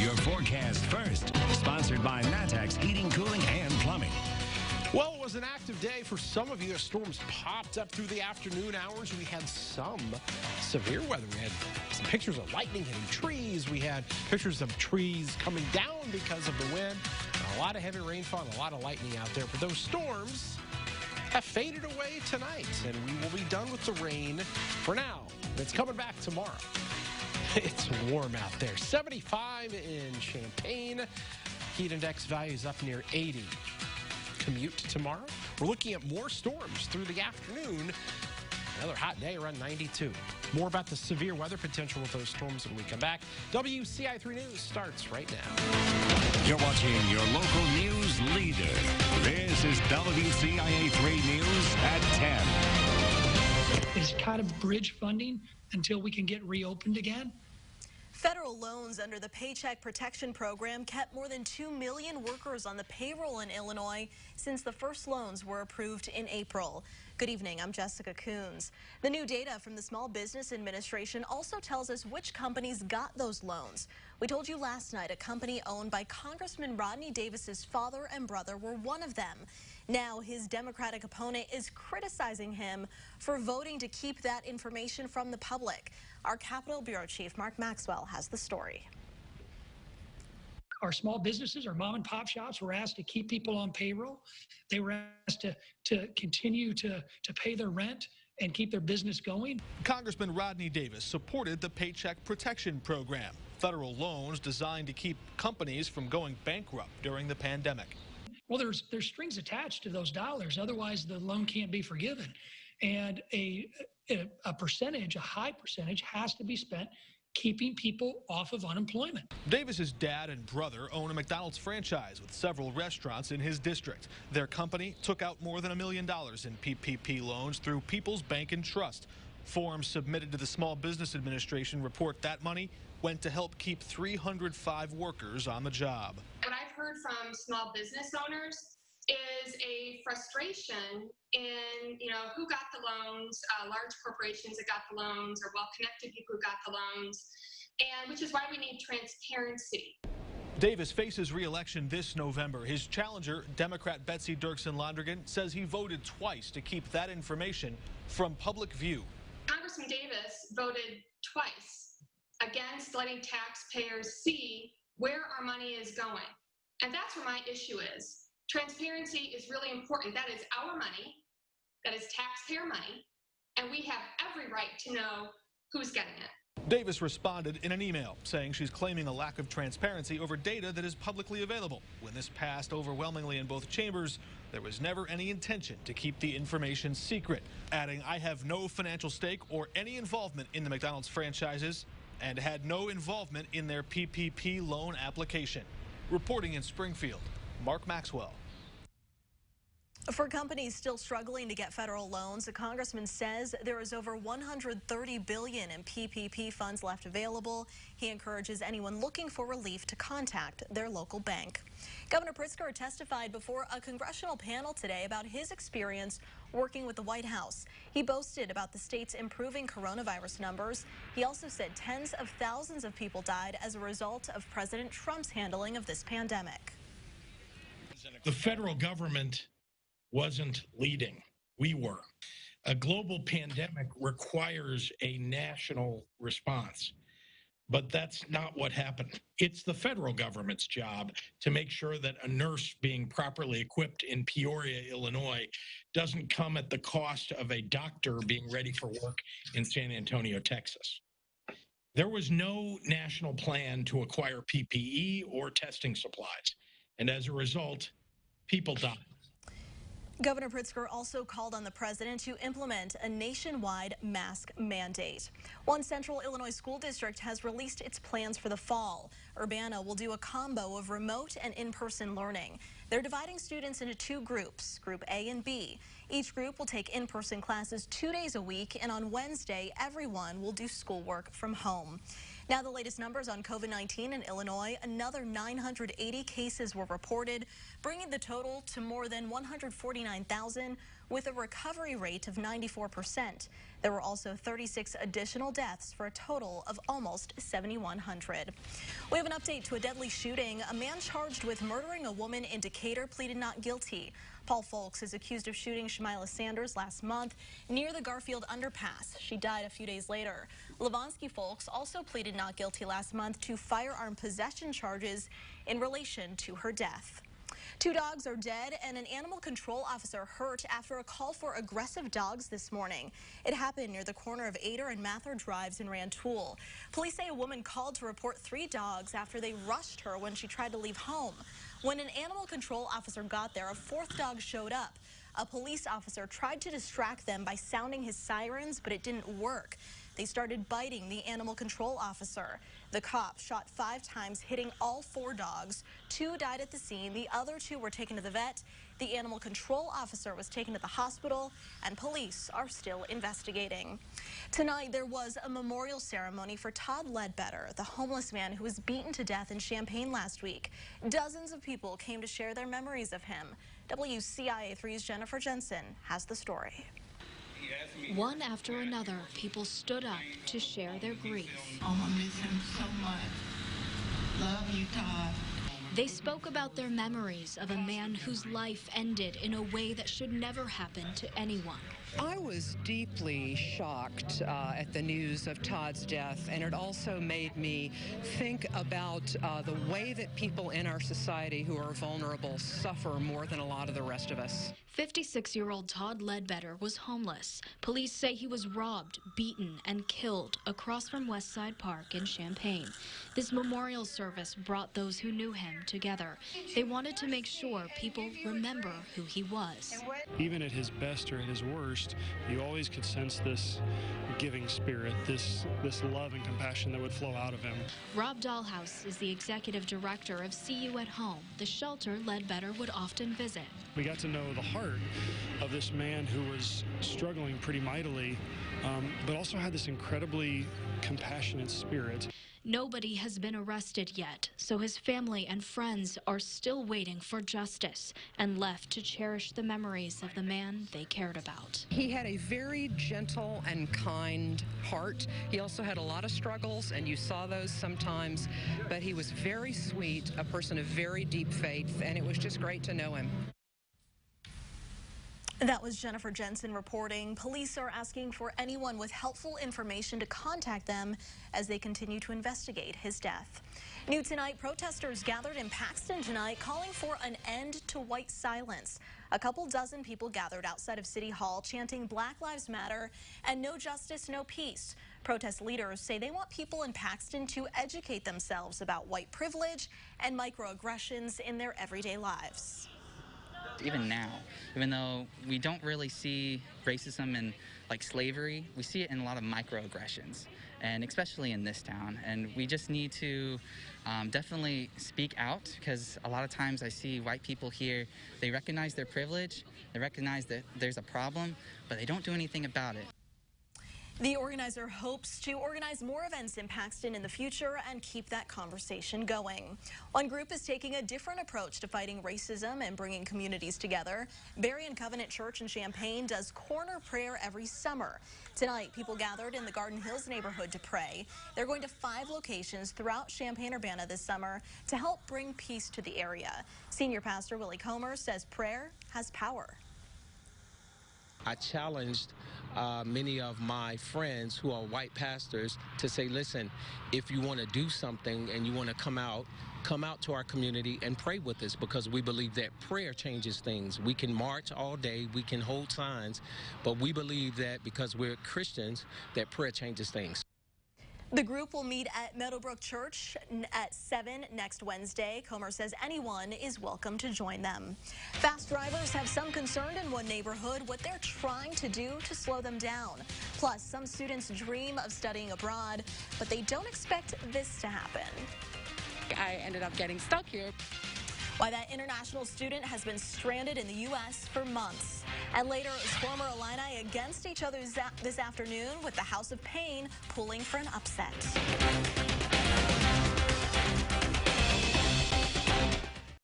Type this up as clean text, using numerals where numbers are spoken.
Your forecast first. Sponsored by Matex Heating, Cooling, and Plumbing. Well, it was an active day for some of you. The storms popped up through the afternoon hours. We had some severe weather. We had some pictures of lightning hitting trees. We had pictures of trees coming down because of the wind. A lot of heavy rainfall and a lot of lightning out there. But those storms have faded away tonight, and we will be done with the rain for now. It's coming back tomorrow. It's warm out there. 75 in Champaign. Heat index values up near 80. Commute tomorrow. We're looking at more storms through the afternoon. Another hot day around 92. More about the severe weather potential with those storms when we come back. WCI3 News starts right now. You're watching your local news leader. This is WCIA3 News at 10. Is kind of bridge funding until we can get reopened again. Federal loans under the Paycheck Protection Program kept more than 2 million workers on the payroll in Illinois since the first loans were approved in April. Good evening, I'm Jessica Coons. The new data from the Small Business Administration also tells us which companies got those loans. We told you last night a company owned by Congressman Rodney Davis's father and brother were one of them. Now his Democratic opponent is criticizing him for voting to keep that information from the public. Our Capitol Bureau Chief Mark Maxwell has the story. Our small businesses, our mom and pop shops were asked to keep people on payroll. They were asked to continue to pay their rent and keep their business going. Congressman Rodney Davis supported the Paycheck Protection Program, federal loans designed to keep companies from going bankrupt during the pandemic. Well, there's strings attached to those dollars. Otherwise, the loan can't be forgiven. And a percentage, a high percentage, has to be spent keeping people off of unemployment. Davis's dad and brother own a McDonald's franchise with several restaurants in his district. Their company took out more than $1 million in PPP loans through People's Bank and Trust. Forms submitted to the Small Business Administration report that money went to help keep 305 workers on the job. What I've heard from small business owners is a frustration in, who got the loans, large corporations that got the loans, or well-connected people who got the loans, and which is why we need transparency. Davis faces re-election this November. His challenger, Democrat Betsy Dirksen-Londrigan, says he voted twice to keep that information from public view. Congressman Davis voted twice against letting taxpayers see where our money is going. And that's where my issue is. Transparency is really important. That is our money. That is taxpayer money. And we have every right to know who's getting it. Davis responded in an email saying she's claiming a lack of transparency over data that is publicly available. When this passed overwhelmingly in both chambers, there was never any intention to keep the information secret, adding, "I have no financial stake or any involvement in the McDonald's franchises and had no involvement in their PPP loan application." Reporting in Springfield, Mark Maxwell. For companies still struggling to get federal loans, the congressman says there is over $130 billion in PPP funds left available. He encourages anyone looking for relief to contact their local bank. Governor Pritzker testified before a congressional panel today about his experience working with the White House. He boasted about the state's improving coronavirus numbers. He also said tens of thousands of people died as a result of President Trump's handling of this pandemic. The federal government wasn't leading. We were. A global pandemic requires a national response, but that's not what happened. It's the federal government's job to make sure that a nurse being properly equipped in Peoria, Illinois, doesn't come at the cost of a doctor being ready for work in San Antonio, Texas. There was no national plan to acquire PPE or testing supplies, and as a result, people died. Governor Pritzker also called on the president to implement a nationwide mask mandate. One central Illinois school district has released its plans for the fall. Urbana will do a combo of remote and in-person learning. They're dividing students into two groups, Group A and B. Each group will take in-person classes 2 days a week, and on Wednesday, everyone will do schoolwork from home. Now the latest numbers on COVID-19 in Illinois, another 980 cases were reported, bringing the total to more than 149,000 with a recovery rate of 94%. There were also 36 additional deaths for a total of almost 7,100. We have an update to a deadly shooting. A man charged with murdering a woman in Decatur pleaded not guilty. Paul Folks is accused of shooting Shamila Sanders last month near the Garfield underpass. She died a few days later. Levonsky Folks also pleaded not guilty last month to firearm possession charges in relation to her death. 2 dogs are dead and an animal control officer hurt after a call for aggressive dogs this morning. It happened near the corner of Ader and Mather Drives in Rantoul. Police say a woman called to report 3 dogs after they rushed her when she tried to leave home. When an animal control officer got there, a 4th dog showed up. A police officer tried to distract them by sounding his sirens, but it didn't work. They started biting the animal control officer. The cop shot 5 times, hitting all 4 dogs. 2 died at the scene. The other 2 were taken to the vet. The animal control officer was taken to the hospital, and police are still investigating. Tonight, there was a memorial ceremony for Todd Ledbetter, the homeless man who was beaten to death in Champaign last week. Dozens of people came to share their memories of him. WCIA3's Jennifer Jensen has the story. One after another, people stood up to share their grief. Oh, I miss him so much. Love you, Todd. They spoke about their memories of a man whose life ended in a way that should never happen to anyone. I was deeply shocked at the news of Todd's death, and it also made me think about the way that people in our society who are vulnerable suffer more than a lot of the rest of us. 56-year-old Todd Ledbetter was homeless. Police say he was robbed, beaten, and killed across from Westside Park in Champaign. This memorial service brought those who knew him together. They wanted to make sure people remember who he was. Even at his best or at his worst, you always could sense this giving spirit, this love and compassion that would flow out of him. Rob Dahlhaus is the executive director of See You at Home, the shelter Ledbetter would often visit. We got to know the heart of this man who was struggling pretty mightily, but also had this incredibly compassionate spirit. Nobody has been arrested yet, so his family and friends are still waiting for justice and left to cherish the memories of the man they cared about. He had a very gentle and kind heart. He also had a lot of struggles, and you saw those sometimes, but he was very sweet, a person of very deep faith, and it was just great to know him. That was Jennifer Jensen reporting. Police are asking for anyone with helpful information to contact them as they continue to investigate his death. New tonight, protesters gathered in Paxton tonight calling for an end to white silence. A couple dozen people gathered outside of City Hall chanting Black Lives Matter and No Justice, No Peace. Protest leaders say they want people in Paxton to educate themselves about white privilege and microaggressions in their everyday lives. Even now, even though we don't really see racism and like slavery, we see it in a lot of microaggressions, and especially in this town. And we just need to definitely speak out, because a lot of times I see white people here, they recognize their privilege, they recognize that there's a problem, but they don't do anything about it. The organizer hopes to organize more events in Paxton in the future and keep that conversation going. One group is taking a different approach to fighting racism and bringing communities together. Berrien Covenant Church in Champaign does corner prayer every summer. Tonight, people gathered in the Garden Hills neighborhood to pray. They're going to 5 locations throughout Champaign-Urbana this summer to help bring peace to the area. Senior Pastor Willie Comer says prayer has power. I challenged many of my friends who are white pastors to say, listen, if you want to do something and you want to come out to our community and pray with us, because we believe that prayer changes things. We can march all day, we can hold signs, but we believe that because we're Christians, that prayer changes things. The group will meet at Meadowbrook Church at 7 next Wednesday. Comer says anyone is welcome to join them. Fast drivers have some concern in one neighborhood what they're trying to do to slow them down. Plus, some students dream of studying abroad, but they don't expect this to happen. I ended up getting stuck here. Why that international student has been stranded in the U.S. for months. And later, it was former Illini against each other this afternoon, with the House of Pain pulling for an upset.